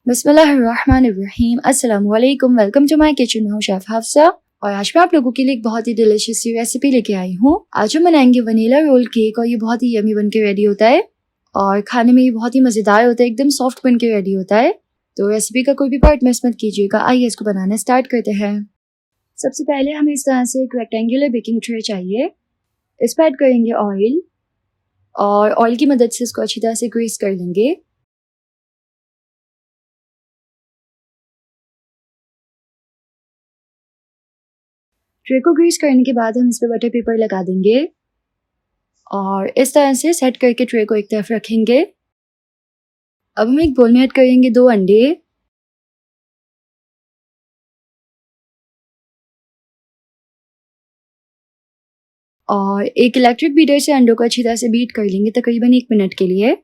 बिस्मिल्लाहिर्रहमानिर्रहीम। अस्सलामु अलैकुम। Welcome to my kitchen. मैं हूं शेफ हफ्सा और आज मैं आप लोगों के लिए एक बहुत ही डिलीशियस सी रेसिपी लेके आई हूँ। आज हम बनाएंगे वनीला रोल केक और ये बहुत ही यमी बन के रेडी होता है और खाने में ये बहुत ही मज़ेदार होता है, एकदम सॉफ्ट बन के रेडी होता है। तो रेसिपी का कोई भी पार्ट मिस मत कीजिएगा। आइए इसको बनाना स्टार्ट करते हैं। सबसे पहले हमें इस तरह से एक रेक्टेंगुलर बेकिंग ट्रे चाहिए। इस पर ऐड करेंगे ऑयल और ऑयल की मदद से इसको अच्छी तरह से ग्रीस कर लेंगे। ट्रे को ग्रीस करने के बाद हम इस पर बटर पेपर लगा देंगे और इस तरह से सेट करके ट्रे को एक तरफ रखेंगे। अब हम एक बोल में ऐड करेंगे 2 अंडे और एक इलेक्ट्रिक बीटर से अंडों को अच्छी तरह से बीट कर लेंगे तकरीबन 1 मिनट के लिए।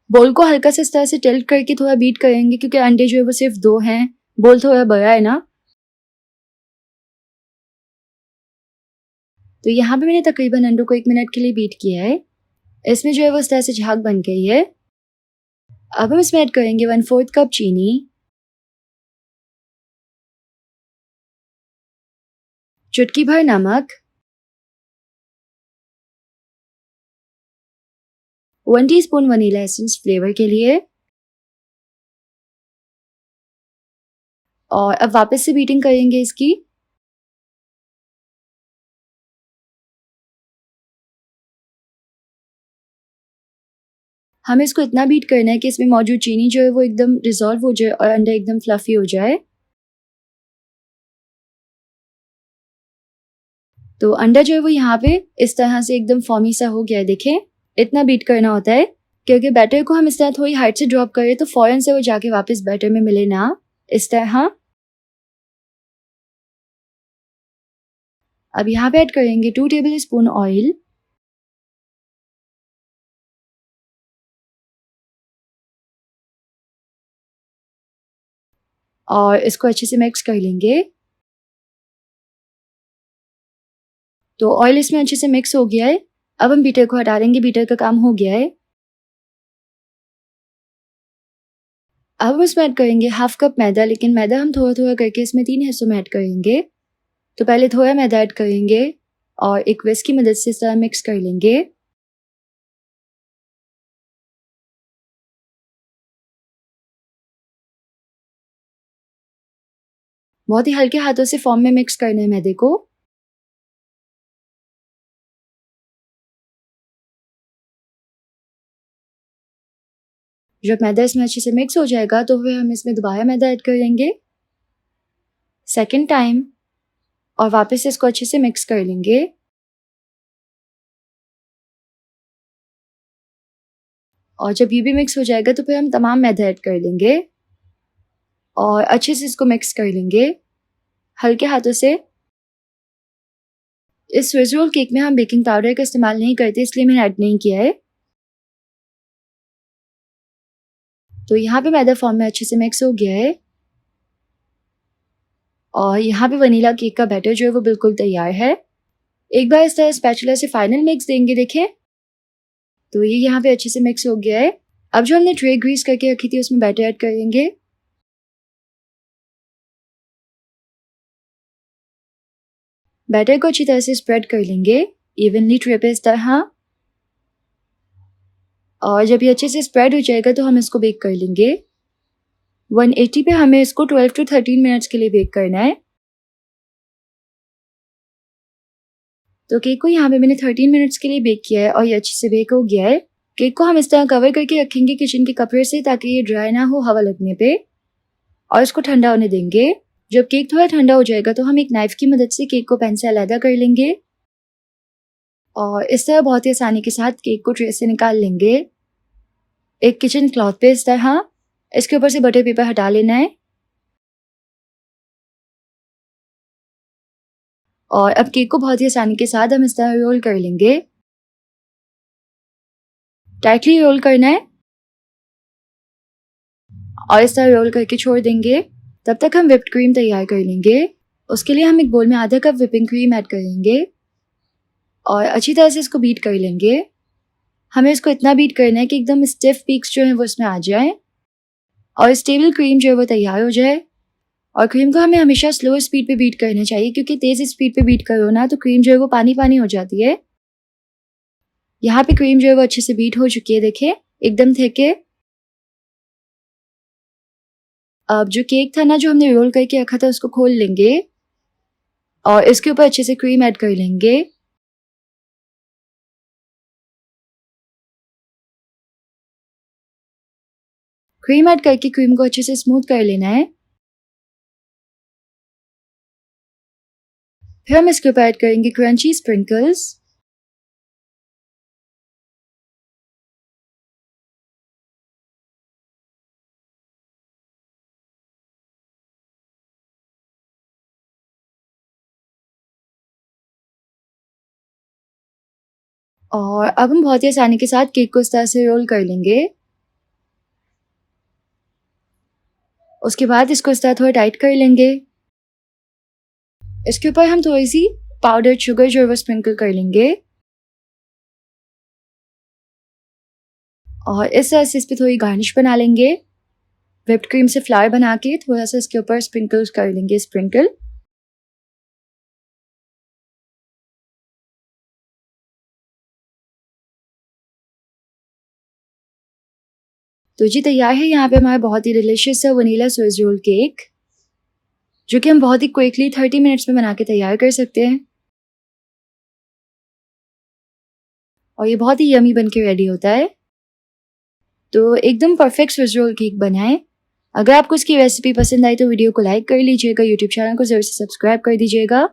बोल को हल्का सा इस तरह से टिल्ट करके थोड़ा बीट करेंगे क्योंकि अंडे जो है वो सिर्फ 2 हैं, बोल थोड़ा बड़ा है ना। तो यहाँ पे मैंने तकरीबन अंडों को 1 मिनट के लिए बीट किया है। इसमें जो है वो इस तरह से झाग बन गई है। अब हम इसमें ऐड करेंगे 1/4 कप चीनी, चुटकी भर नमक, 1 टीस्पून वनीला एसेंस फ्लेवर के लिए और अब वापस से बीटिंग करेंगे इसकी। हमें इसको इतना बीट करना है कि इसमें मौजूद चीनी जो है वो एकदम डिसॉल्व हो जाए और अंडा एकदम फ्लफी हो जाए। तो अंडा जो है वो यहाँ पे इस तरह से एकदम फॉर्मी सा हो गया है। देखें, इतना बीट करना होता है क्योंकि बैटर को हम इस तरह थोड़ी हाइट से ड्रॉप करें तो फौरन से वो जाके वापस बैटर में मिले ना, इस तरह। अब यहाँ पे ऐड करेंगे 2 टेबल स्पून ऑयल और इसको अच्छे से मिक्स कर लेंगे। तो ऑयल इसमें अच्छे से मिक्स हो गया है। अब हम बीटर को हटा देंगे, बीटर का काम हो गया है। अब हम इसमें ऐड करेंगे 1/2 कप मैदा, लेकिन मैदा हम थोड़ा थोड़ा करके इसमें 3 हिस्सों में ऐड करेंगे। तो पहले थोड़ा मैदा ऐड करेंगे और एक विस्क की मदद से इस तरह मिक्स कर लेंगे। बहुत ही हल्के हाथों से फॉर्म में मिक्स करना है मैदे को। जब मैदा इसमें अच्छे से मिक्स हो जाएगा तो फिर हम इसमें दोबारा मैदा ऐड करेंगे सेकेंड टाइम और वापस से इसको अच्छे से मिक्स कर लेंगे। और जब ये भी मिक्स हो जाएगा तो फिर हम तमाम मैदा ऐड कर लेंगे और अच्छे से इसको मिक्स कर लेंगे हल्के हाथों से। इस स्विस रोल केक में हम बेकिंग पाउडर का इस्तेमाल नहीं करते, इसलिए मैंने ऐड नहीं किया है। तो यहाँ पे मैदा फॉर्म में अच्छे से मिक्स हो गया है और यहाँ पे वनीला केक का बैटर जो है वो बिल्कुल तैयार है। एक बार इस तरह स्पैचुला से फाइनल मिक्स देंगे, देखें तो ये यहाँ पे अच्छे से मिक्स हो गया है। अब जो हमने ट्रे ग्रीस करके रखी थी उसमें बैटर ऐड करेंगे। बैटर को अच्छी तरह से स्प्रेड कर लेंगे इवनली ट्रे पे इस तरह। और जब ये अच्छे से स्प्रेड हो जाएगा तो हम इसको बेक कर लेंगे। 180 पे हमें इसको 12 to 13 मिनट्स के लिए बेक करना है। तो केक को यहाँ पे मैंने 13 मिनट्स के लिए बेक किया है और ये अच्छे से बेक हो गया है। केक को हम इस तरह कवर करके रखेंगे किचन के कपड़े से ताकि ये ड्राई ना हो हवा लगने पे, और इसको ठंडा होने देंगे। जब केक थोड़ा ठंडा हो जाएगा तो हम एक नाइफ की मदद से केक को पैन से अलग कर लेंगे और इस तरह बहुत ही आसानी के साथ केक को ट्रे से निकाल लेंगे। एक किचन क्लॉथ पे इस तरह इसके ऊपर से बटर पेपर हटा लेना है और अब केक को बहुत ही आसानी के साथ हम इस तरह रोल कर लेंगे। टाइटली रोल करना है और इस तरह रोल करके छोड़ देंगे। तब तक हम व्हिप्ड क्रीम तैयार कर लेंगे। उसके लिए हम एक बोल में आधा कप व्हिपिंग क्रीम ऐड करेंगे और अच्छी तरह से इसको बीट कर लेंगे। हमें इसको इतना बीट करना है कि एकदम स्टिफ पीक्स जो हैं वो इसमें आ जाए और स्टेबल क्रीम जो है वो तैयार हो जाए। और क्रीम को हमें हमेशा स्लो स्पीड पे बीट करना चाहिए, क्योंकि तेज स्पीड पे बीट करो ना तो क्रीम जो है वो पानी पानी हो जाती है। यहाँ पे क्रीम जो है वो अच्छे से बीट हो चुकी है, देखिए एकदम थिक है। अब जो केक था ना जो हमने रोल करके रखा था उसको खोल लेंगे और इसके ऊपर अच्छे से क्रीम ऐड कर लेंगे। क्रीम ऐड करके क्रीम को अच्छे से स्मूथ कर लेना है। फिर हम इसके ऊपर ऐड करेंगे क्रंची स्प्रिंकल्स। और अब हम बहुत ही आसानी के साथ केक को इस तरह से रोल कर लेंगे। उसके बाद इसको इस तरह थोड़ा टाइट कर लेंगे। इसके ऊपर हम थोड़ी सी पाउडर शुगर जो है वो स्प्रिंकल कर लेंगे और इस तरह से इस पर थोड़ी गार्निश बना लेंगे। व्हिप्ड क्रीम से फ्लावर बना के थोड़ा सा इसके ऊपर स्प्रिंकल कर लेंगे, स्प्रिंकल। तो जी तैयार है यहाँ पे हमारा बहुत ही डिलिशियस सा वनीला स्विस रोल केक, जो कि हम बहुत ही क्विकली 30 मिनट्स में बना के तैयार कर सकते हैं। और ये बहुत ही यमी बन के रेडी होता है। तो एकदम परफेक्ट स्विस रोल केक बनाएं। अगर आपको इसकी रेसिपी पसंद आई तो वीडियो को लाइक कर लीजिएगा, यूट्यूब चैनल को जरूर से सब्सक्राइब कर दीजिएगा।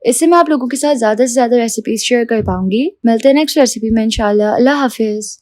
इससे मैं आप लोगों के साथ ज़्यादा से ज़्यादा रेसिपीज शेयर कर पाऊंगी। मिलते हैं नेक्स्ट रेसिपी में इंशाल्लाह। अल्लाह हाफिज़।